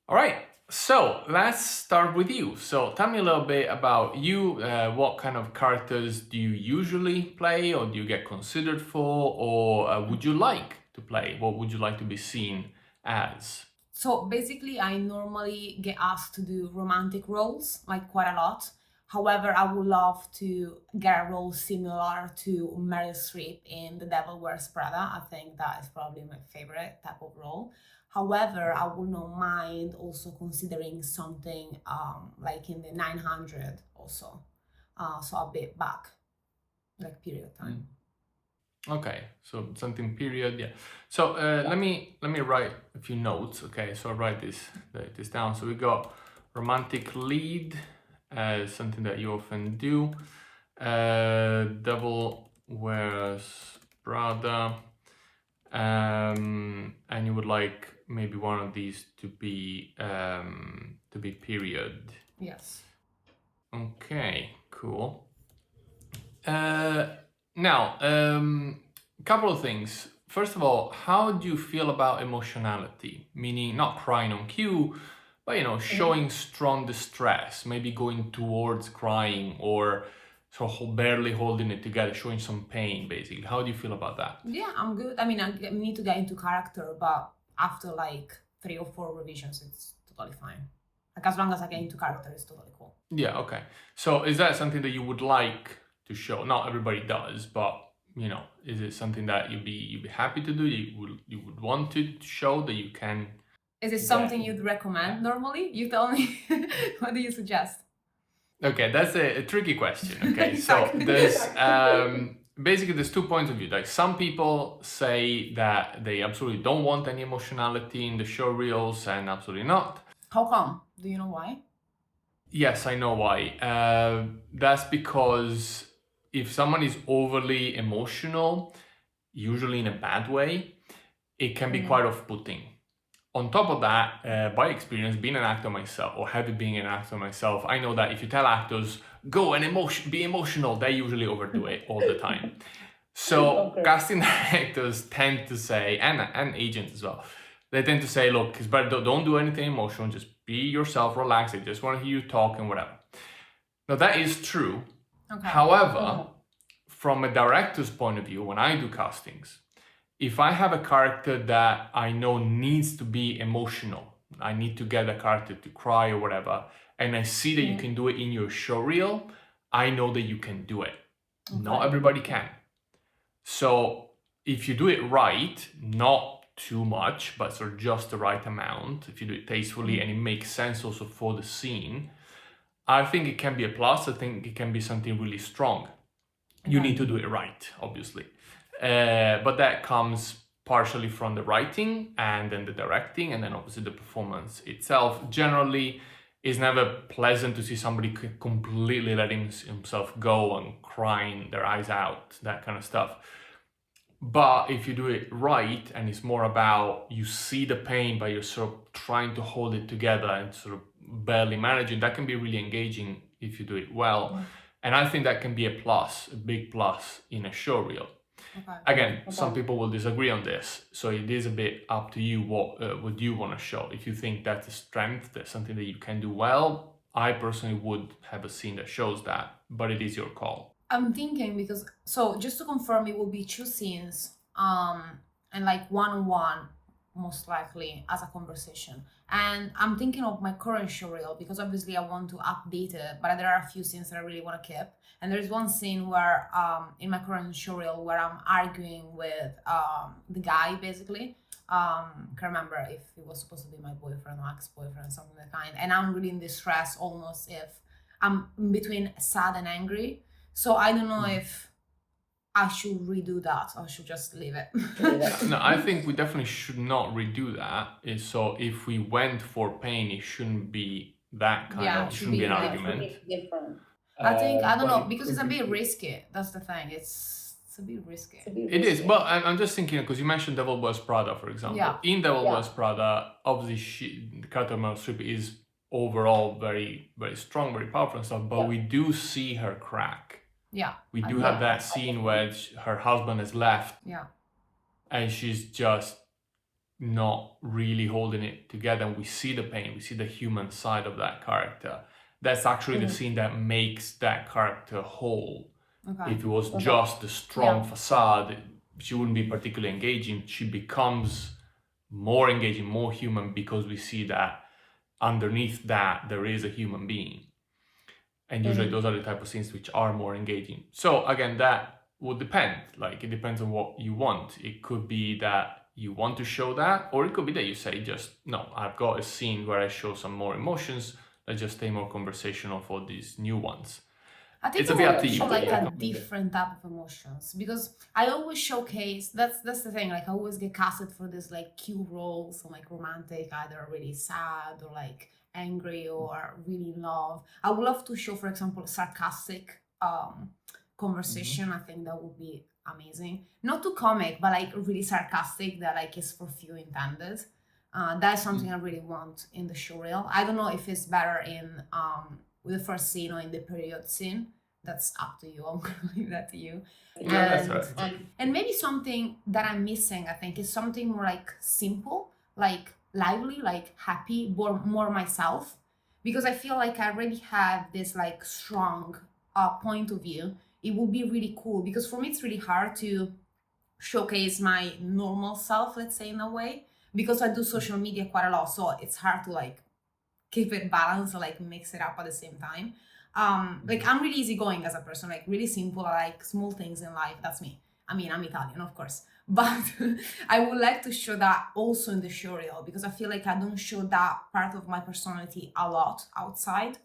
All right, so let's start with you. So tell me a little bit about you. What kind of characters do you usually play, or do you get considered for, or would you like to play? What would you like to be seen as? So basically, I normally get asked to do romantic roles, like quite a lot. However, I would love to get a role similar to Meryl Streep in The Devil Wears Prada. I think that is probably my favorite type of role. However, I would not mind also considering something like in the 900 also. So a bit back, like period time. Okay, so something period, yeah. So let me write a few notes. Okay, so I write this down. So we got romantic lead as something that you often do. Devil wears Prada, and you would like maybe one of these to be period. Yes. Okay, cool. Now, couple of things. First of all, how do you feel about emotionality? Meaning not crying on cue, but showing strong distress, maybe going towards crying or sort of barely holding it together, showing some pain, basically. How do you feel about that? Yeah, I'm good. I mean, I need to get into character, but after like 3 or 4 revisions, it's totally fine. Like as long as I get into character, it's totally cool. Yeah, okay. So is that something that you would like to show? Not everybody does, but is it something that you'd be happy to do? You would want to show that you can? Is it something you'd recommend normally? You tell me. What do you suggest? Okay, that's a tricky question. Okay, Exactly. so there's basically there's 2 points of view. Like some people say that they absolutely don't want any emotionality in the show reels, and absolutely not. How come? Do you know why? Yes, I know why. That's because if someone is overly emotional, usually in a bad way, it can be quite off-putting. On top of that, by experience, being an actor myself, or having been an actor myself, I know that if you tell actors, go and be emotional, they usually overdo it all the time. So casting directors tend to say, and agents as well, they tend to say, look, it's better, don't do anything emotional, just be yourself, relax, I just want to hear you talk and whatever. Now that is true. Okay. However, from a director's point of view, when I do castings, if I have a character that I know needs to be emotional, I need to get a character to cry or whatever, and I see that you can do it in your show reel, I know that you can do it. Not everybody can. So if you do it right, not too much, but sort of just the right amount, if you do it tastefully and it makes sense also for the scene, I think it can be a plus. I think it can be something really strong. You need to do it right, obviously. But that comes partially from the writing and then the directing and then obviously the performance itself. Generally, it's never pleasant to see somebody completely letting himself go and crying their eyes out, that kind of stuff. But if you do it right and it's more about you see the pain but you're sort of trying to hold it together and sort of barely managing, that can be really engaging if you do it well. And I think that can be a plus, a big plus in a show reel. Again, some people will disagree on this, so it is a bit up to you what you want to show. If you think that's a strength, that's something that you can do well, I personally would have a scene that shows that, but it is your call. I'm thinking because so just to confirm, it will be 2 scenes, and like one-on-one, most likely as a conversation. And I'm thinking of my current showreel because obviously I want to update it, but there are a few scenes that I really want to keep. And there's one scene where, in my current showreel, where I'm arguing with the guy basically. Can't remember if it was supposed to be my boyfriend or ex-boyfriend, something like that kind. And I'm really in distress, almost if I'm in between sad and angry. So I don't know if I should redo that or I should just leave it. No, I think we definitely should not redo that. So if we went for pain, it shouldn't be that kind Yeah, of, it it should shouldn't be be an like- argument. different. I think, I don't but know, it because it's a could be bit good. risky. That's the thing. It's a bit risky. It is, but I'm just thinking because you mentioned Devil Wears Prada, for example. Yeah. In Devil Wears Prada, obviously the character of Meryl Streep is overall very, very strong, very powerful and stuff. But we do see her crack. Yeah. We do have that scene where her husband has left Yeah. and she's just not really holding it together, and we see the pain, we see the human side of that character. That's actually the scene that makes that character whole. Okay. If it was just the strong facade, she wouldn't be particularly engaging. She becomes more engaging, more human, because we see that underneath that there is a human being. And usually those are the type of scenes which are more engaging. So again, that would depend. Like, it depends on what you want. It could be that you want to show that, or it could be that you say, just, no, I've got a scene where I show some more emotions. Let's just stay more conversational for these new ones. I think It's a bit up to show you. like a different type of emotions, because I always showcase, that's the thing, like I always get casted for this like cute roles, or like romantic, either really sad or like angry or really in love. I would love to show, for example, sarcastic conversation. I think that would be amazing. Not too comic, but like really sarcastic, that like is for few intended. That's something I really want in the showreel. I don't know if it's better in with the first scene or in the period scene. That's up to you. I'm gonna leave that to you. Yeah, that's right. And maybe something that I'm missing, I think, is something more like simple, like lively, like happy, more myself. Because I feel like I already have this like strong point of view. It would be really cool, because for me it's really hard to showcase my normal self, let's say, in a way, because I do social media quite a lot, so it's hard to like keep it balanced or like mix it up at the same time. Like I'm really easygoing as a person, like really simple. I like small things in life. That's me. I mean, I'm Italian, of course, but I would like to show that also in the showreel, because I feel like I don't show that part of my personality a lot outside.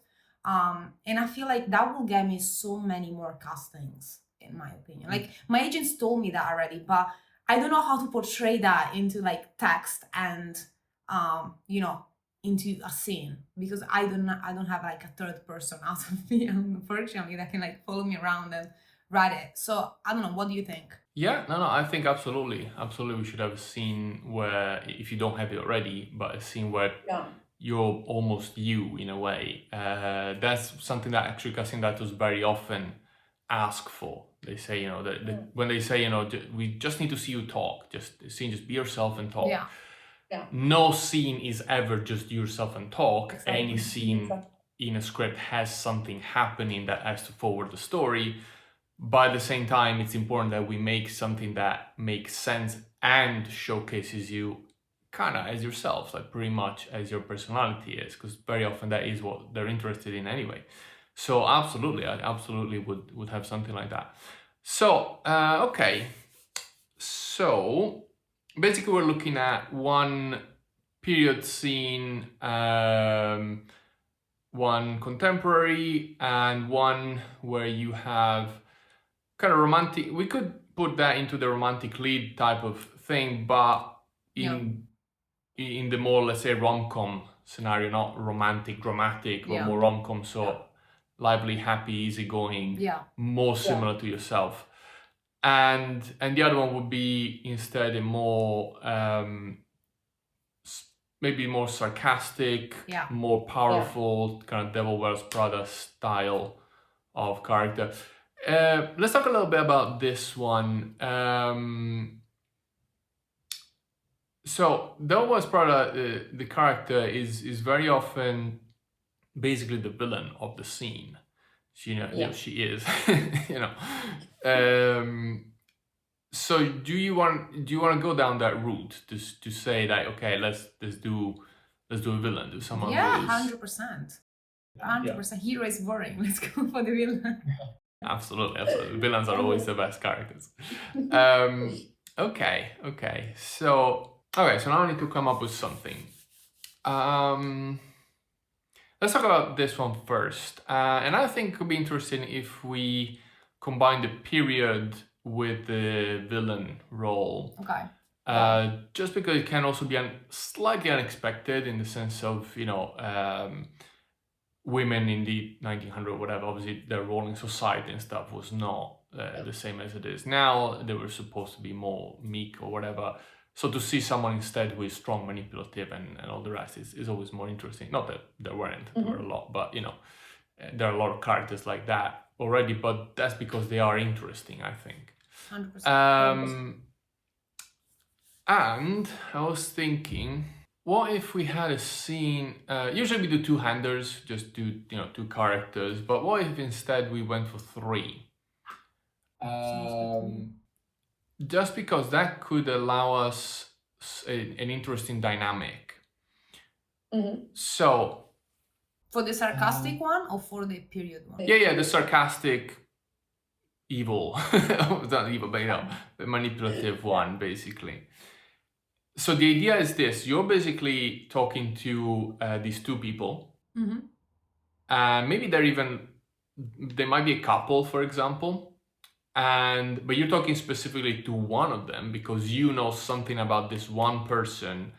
And I feel like that will get me so many more castings, in my opinion. Like my agents told me that already, but I don't know how to portray that into like text and you know, into a scene, because I don't have like a third person out of me, unfortunately, that can like follow me around and write it. So I don't know, what do you think? Yeah, no, I think absolutely we should have a scene where, if you don't have it already, but a scene where you're almost you in a way. That's something that actually casting directors very often ask for. They say, you know, when they say, you know, we just need to see you talk, just be yourself and talk. Yeah. No scene is ever just yourself and talk. Exactly. Any scene in a script has something happening that has to forward the story. But at the same time, it's important that we make something that makes sense and showcases you kind of as yourself, like pretty much as your personality is, because very often that is what they're interested in anyway. So absolutely, I absolutely would have something like that. So, okay. So basically we're looking at one period scene, one contemporary, and one where you have kind of romantic. We could put that into the romantic lead type of thing, but in the more, let's say, rom-com scenario, not romantic dramatic, but more rom-com, so lively, happy, easygoing, more similar to yourself. And the other one would be instead a more maybe more sarcastic, more powerful, kind of Devil Wears Prada style of character. Let's talk a little bit about this one. So Devil Wears Prada, the character is very often basically the villain of the scene. She is, you know. So do you want to go down that route to say that, okay, let's do a villain, do someone who is 100%. 100%. Hero is boring. Let's go for the villain. Absolutely. Villains are always the best characters. Okay. So now I need to come up with something. Let's talk about this one first. And I think it could be interesting if we combine the period with the villain role. Okay. Just because it can also be slightly unexpected, in the sense of, you know, women in the 1900 whatever, obviously their role in society and stuff was not the same as it is now. They were supposed to be more meek or whatever. So to see someone instead who is strong, manipulative, and all the rest is always more interesting. Not that there weren't, there were a lot, but, you know, there are a lot of characters like that already, but that's because they are interesting, I think. 100%. And I was thinking, what if we had a scene? Usually we do two-handers, just do two characters. But what if instead we went for three? Sounds good to me. Just because that could allow us an interesting dynamic. So For the sarcastic one or for the period one? yeah, the sarcastic, evil, not evil, but the manipulative one, basically. So the idea is this: you're basically talking to these two people. Maybe they might be a couple, for example, but you're talking specifically to one of them because you know something about this one person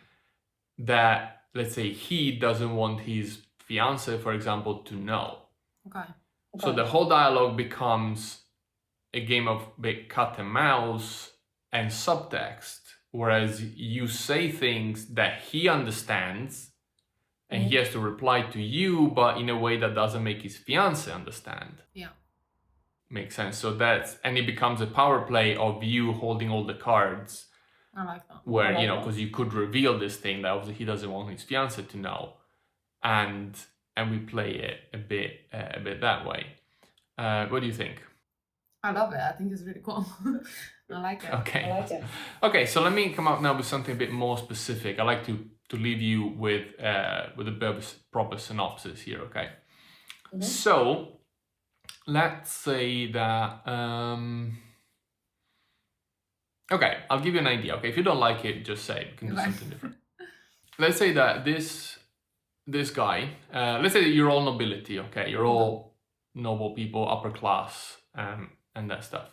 that, let's say, he doesn't want his fiance, for example, to know. Okay. So the whole dialogue becomes a game of cat and mouse and subtext, whereas you say things that he understands and he has to reply to you, but in a way that doesn't make his fiance understand. Yeah. Makes sense. So and it becomes a power play of you holding all the cards. I like that. Where, because you could reveal this thing that obviously he doesn't want his fiance to know. And we play it a bit that way. What do you think? I love it. I think it's really cool. I like it. Okay. I like it. Okay, so let me come up now with something a bit more specific. I like to leave you with a bit of a proper synopsis here, okay? So let's say that okay, I'll give you an idea. Okay, if you don't like it, just say it. We can do something different. Let's say that this guy, let's say that you're all nobility, okay? You're all noble people, upper class, and that stuff.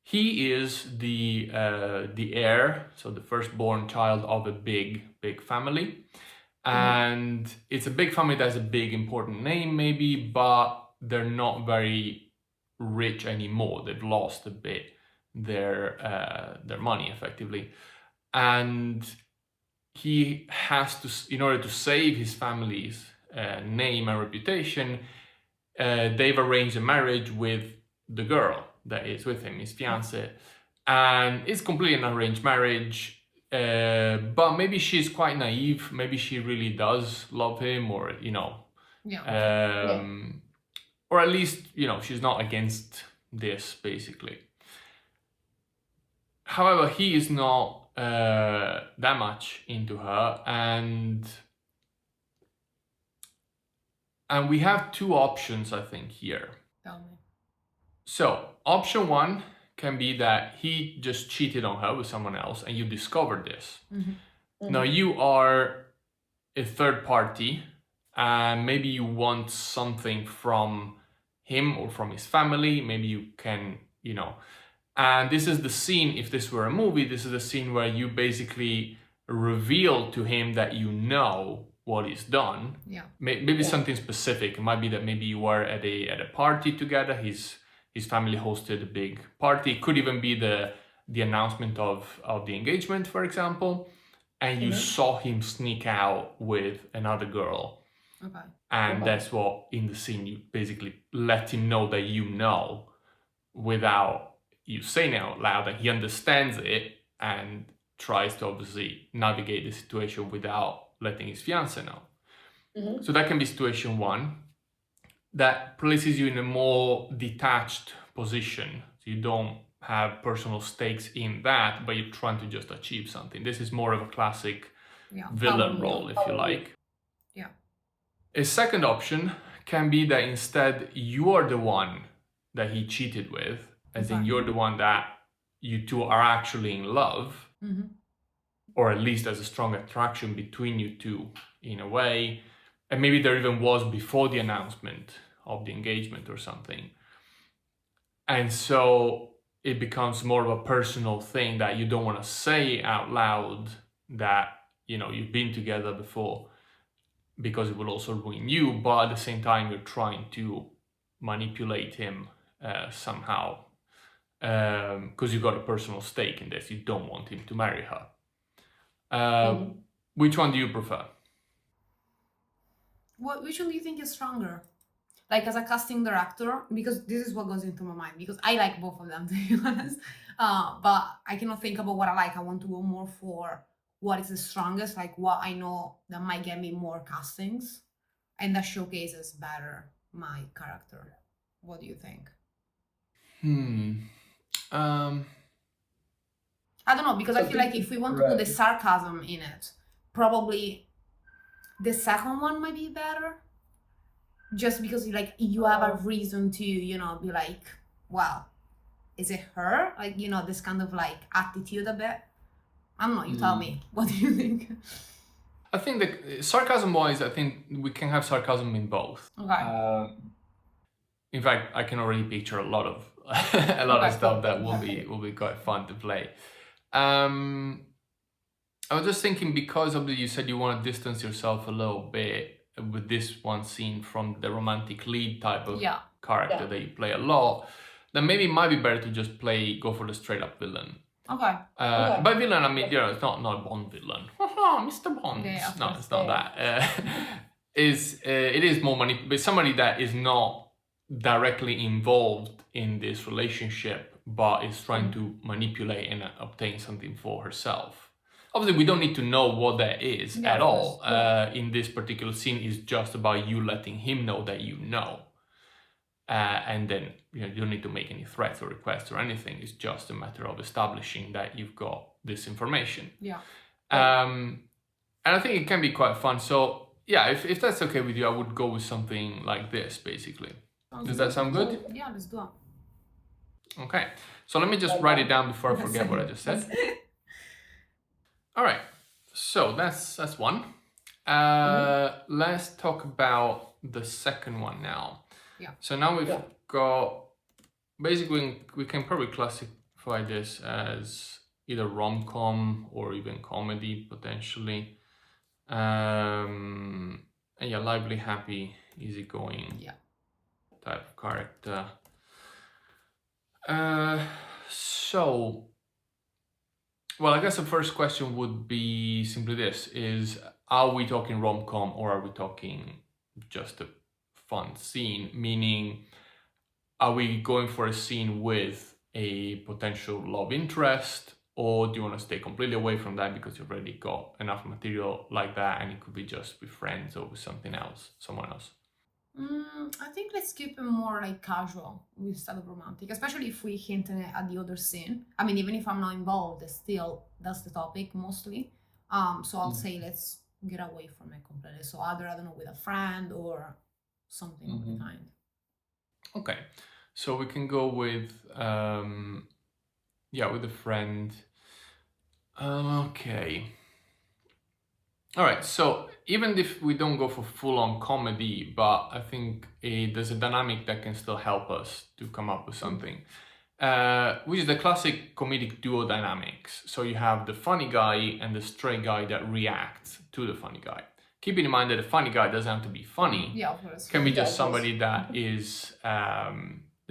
He is the heir, so the firstborn child of a big family. And it's a big family that has a big important name maybe, but they're not very rich anymore. They've lost a bit their money effectively. And he has to, in order to save his family's name and reputation, they've arranged a marriage with the girl that is with him, his fiance, and it's completely an arranged marriage. But maybe she's quite naive. Maybe she really does love him, or or at least she's not against this, basically. However, he is not that much into her, and we have two options, I think, here. Tell me. So, option one can be that he just cheated on her with someone else and you discovered this. Now, you are a third party and maybe you want something from him or from his family. Maybe you can, and this is the scene, if this were a movie, this is the scene where you basically reveal to him that you know what is done. Yeah. Maybe something specific. It might be that maybe you were at a party together. His family hosted a big party. It could even be the announcement of the engagement, for example, and you saw him sneak out with another girl. Okay. And that's what, in the scene, you basically let him know that you know without you saying it out loud, and he understands it and tries to obviously navigate the situation without letting his fiance know. So that can be situation one. That places you in a more detached position. So you don't have personal stakes in that, but you're trying to just achieve something. This is more of a classic villain role, if you like. Yeah. A second option can be that instead you are the one that he cheated with, as in you're the one that you two are actually in love, or at least there's a strong attraction between you two in a way. And maybe there even was before the announcement of the engagement or something. And so it becomes more of a personal thing that you don't want to say out loud that, you've been together before, because it will also ruin you. But at the same time, you're trying to manipulate him somehow, because you've got a personal stake in this. You don't want him to marry her. Which one do you prefer? Which one do you think is stronger? like as a casting director, because this is what goes into my mind, because I like both of them to be honest, but I cannot think about what I like. I want to go more for what is the strongest, like what I know that might get me more castings and that showcases better my character. What do you think? I don't know, because I feel like if we want to do the sarcasm in it, probably the second one might be better. Just because like you have a reason to, you know, be like, well, is it her? Like, you know, this kind of like attitude a bit. I don't know, you tell me. What do you think? I think that sarcasm-wise, I think we can have sarcasm in both. Okay. In fact, I can already picture a lot of a lot of stuff that will be quite fun to play. I was just thinking, because of you said you want to distance yourself a little bit with this one scene from the romantic lead type of character that you play a lot, then maybe it might be better to just go for the straight up villain. Okay. By villain, I mean, you know, it's not Bond villain. Mr. Bond. Yeah, no, it's not that. It is more but somebody that is not directly involved in this relationship, but is trying to manipulate and obtain something for herself. Obviously, we don't need to know what that is at all. In this particular scene, it's just about you letting him know that you know. And then you don't need to make any threats or requests or anything. It's just a matter of establishing that you've got this information. Yeah. And I think it can be quite fun. So yeah, if that's okay with you, I would go with something like this, basically. Does that sound good? Yeah, let's do it. Okay. So let me just write it down before I forget what I just said. All right. So that's one. Let's talk about the second one now. Yeah. So now we've got, basically we can probably classify this as either rom-com or even comedy potentially. And yeah, lively, happy, easygoing type of character. So, well, I guess the first question would be simply this: are we talking rom-com or are we talking just a fun scene? Meaning, are we going for a scene with a potential love interest, or do you want to stay completely away from that because you've already got enough material like that and it could be just with friends or with someone else? I think let's keep it more like casual instead of romantic, especially if we hint at the other scene. I mean, even if I'm not involved, that's the topic mostly. So I'll say let's get away from it completely. So either, I don't know, with a friend or something of the kind. Okay, so we can go with with a friend. Okay. All right, so even if we don't go for full-on comedy, but I think there's a dynamic that can still help us to come up with something, which is the classic comedic duo dynamics. So you have the funny guy and the stray guy that reacts to the funny guy. Keeping in mind that the funny guy doesn't have to be funny. Yeah, of course. Can be just somebody that is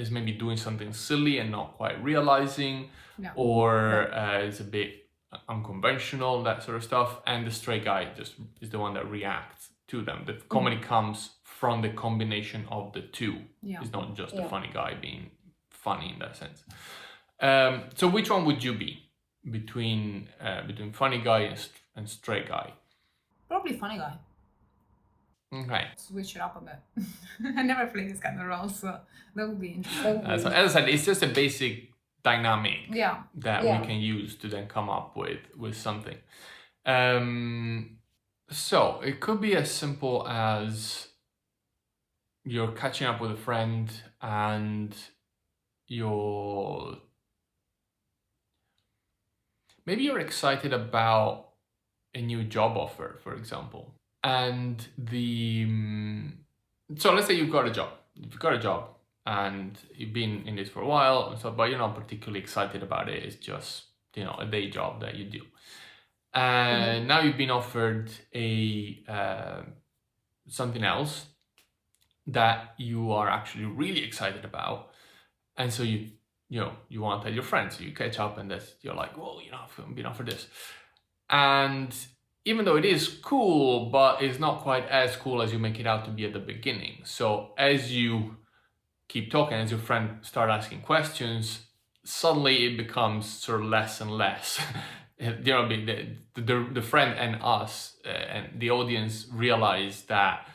maybe doing something silly and not quite realizing, or is a bit unconventional, that sort of stuff. And the stray guy just is the one that reacts to them. The comedy comes from the combination of the two. It's not just the funny guy being funny in that sense. So which one would you be between funny guy and stray guy? Probably funny guy. Okay. Switch it up a bit. I never played this kind of role, so that would be interesting. So as I said, it's just a basic dynamic that we can use to then come up with something. So it could be as simple as you're catching up with a friend and maybe you're excited about a new job offer, for example. And so let's say you've got a job and you've been in this for a while, but you're not particularly excited about it. It's just, a day job that you do. And now you've been offered something else that you are actually really excited about. And so you want to tell your friends, so you catch up and you're like, well, I've been offered this. And even though it is cool, but it's not quite as cool as you make it out to be at the beginning. So as you keep talking, as your friend start asking questions, suddenly it becomes sort of less and less. The friend and us and the audience realize that,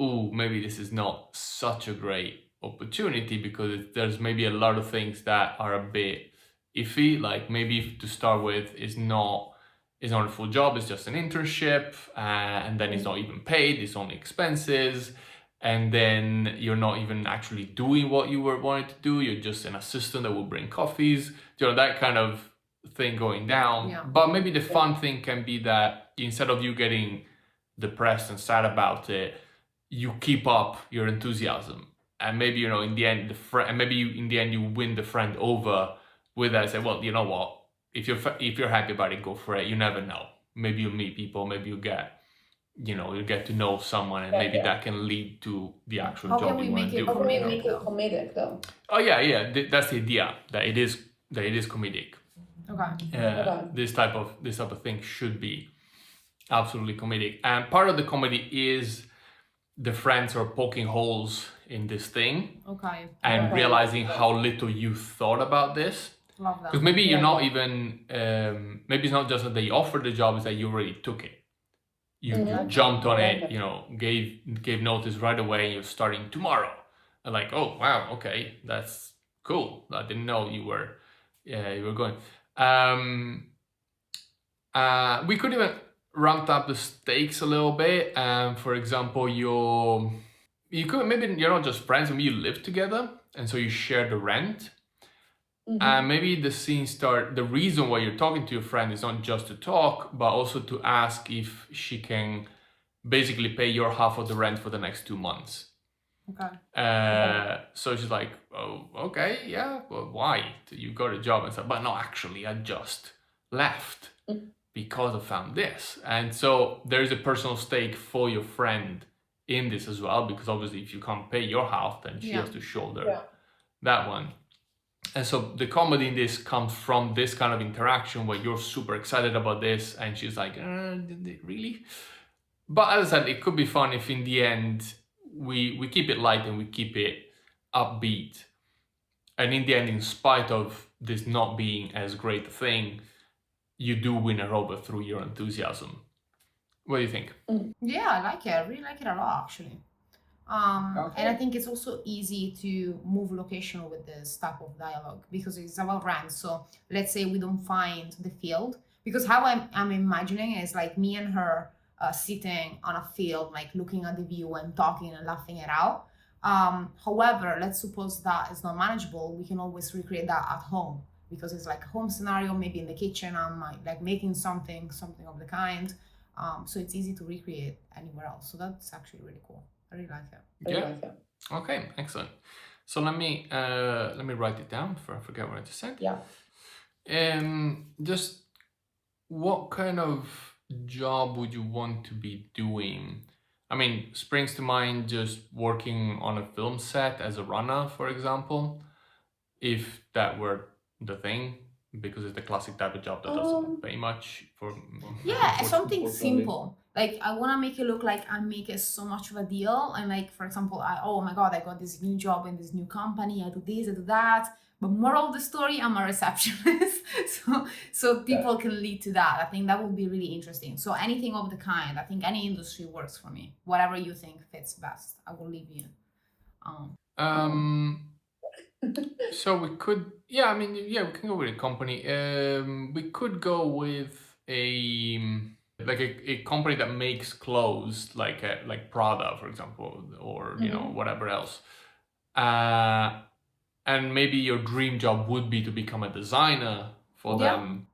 ooh, maybe this is not such a great opportunity, because there's maybe a lot of things that are a bit iffy. Like maybe to start with is not a full job, it's just an internship, and then it's not even paid, it's only expenses, and then you're not even actually doing what you were wanting to do, you're just an assistant that will bring coffees, that kind of thing going down. Yeah. But maybe the fun thing can be that instead of you getting depressed and sad about it, you keep up your enthusiasm, and maybe in the end you win the friend over with that. Say, well, you know what, if you're happy about it, go for it. You never know, maybe you'll meet people, maybe you'll get to know someone, and maybe that can lead to the actual How job can we you want make to it do. How can we make it though? comedic though? Oh yeah, that's the idea, that it is comedic. Okay. This type of thing should be absolutely comedic, and part of the comedy is the friends are poking holes in this thing Okay. and realizing how little you thought about this. Love that. Because maybe you're not even, maybe it's not just that they offered the job, it's that you already took it. You jumped on it, gave notice right away, and you're starting tomorrow. And like, oh wow, okay, that's cool. I didn't know you were going. We could even ramp up the stakes a little bit. For example, you could, maybe you're not just friends, maybe you live together, and so you share the rent. And maybe the reason why you're talking to your friend is not just to talk, but also to ask if she can basically pay your half of the rent for the next 2 months. Okay. So she's like, oh, okay, yeah, well, why? You got a job and stuff. But no, actually, I just left because I found this. And so there's a personal stake for your friend in this as well, because obviously if you can't pay your half, then she has to shoulder that one. And so the comedy in this comes from this kind of interaction where you're super excited about this, and she's like, really? But as I said, it could be fun if in the end we keep it light and we keep it upbeat. And in the end, in spite of this not being as great a thing, you do win her over through your enthusiasm. What do you think? Yeah, I like it. I really like it a lot, actually. And I think it's also easy to move location with this type of dialogue because it's about rent. So let's say we don't find the field, because how I'm imagining is like me and her sitting on a field, like looking at the view and talking and laughing it out. However, let's suppose that is not manageable. We can always recreate that at home, because it's like a home scenario. Maybe in the kitchen, I'm like making something of the kind. So it's easy to recreate anywhere else. So that's actually really cool. I really like it. Yeah. Okay, excellent. So let me write it down before I forget what I just said. Yeah. Just what kind of job would you want to be doing? I mean, springs to mind just working on a film set as a runner, for example, if that were the thing, because it's the classic type of job that doesn't pay much for. Yeah, something simple. Like I want to make it look like I make it so much of a deal. And like, for example, oh my God, I got this new job in this new company. I do this, I do that. But moral of the story, I'm a receptionist. so people can lead to that. I think that would be really interesting. So anything of the kind, I think any industry works for me. Whatever you think fits best, I will leave you. So we could, we can go with a company. We could go with a company that makes clothes, like Prada, for example, or whatever else. And maybe your dream job would be to become a designer for them.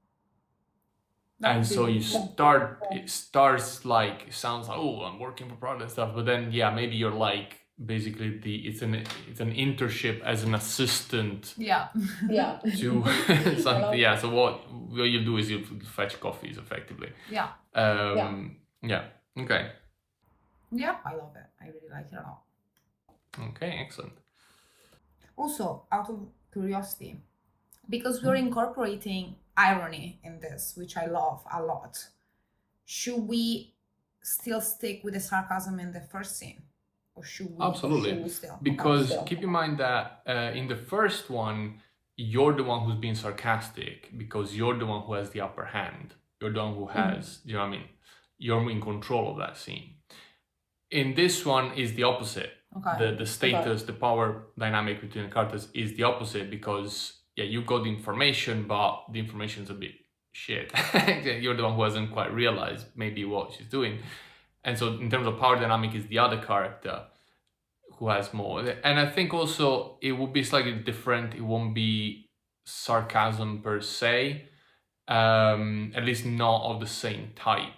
And so you start. It starts like, it sounds like, oh, I'm working for Prada and stuff, but then maybe you're like, basically it's an internship as an assistant to something. So what you do is you fetch coffees effectively. Okay. Yeah, I love it. I really like it a lot. Okay, excellent. Also, out of curiosity, because we're incorporating irony in this, which I love a lot, should we still stick with the sarcasm in the first scene? Or should we? Absolutely. Still? Because keep in mind that in the first one, you're the one who's being sarcastic because you're the one who has the upper hand. You're the one who has, you know what I mean? You're in control of that scene. In this one is the opposite. Okay. The status, the power dynamic between the characters is the opposite because, yeah, you got the information, but the information's a bit shit. You're the one who hasn't quite realized maybe what she's doing. And so in terms of power dynamic is the other character who has more. And I think also it will be slightly different. It won't be sarcasm per se, at least not of the same type.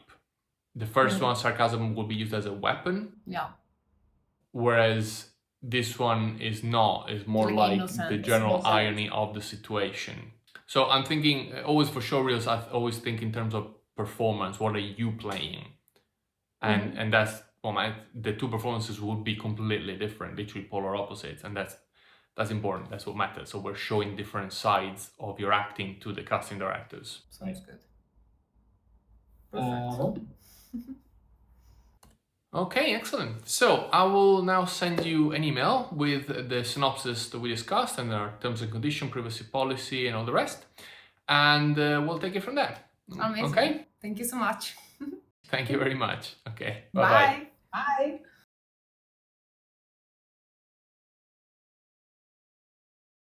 The first one, sarcasm, will be used as a weapon. Yeah. Whereas this one is not. It's more like the general irony of the situation. So I'm thinking, always for showreels, I always think in terms of performance. What are you playing? And that's, well, the two performances would be completely different, literally polar opposites. And that's important. That's what matters. So we're showing different sides of your acting to the casting directors. Sounds good. Perfect. Okay, excellent. So I will now send you an email with the synopsis that we discussed and our terms and conditions, privacy policy, and all the rest. And we'll take it from there. Amazing. Okay? Thank you so much. Thank you very much. Okay. Bye-bye. Bye. Bye.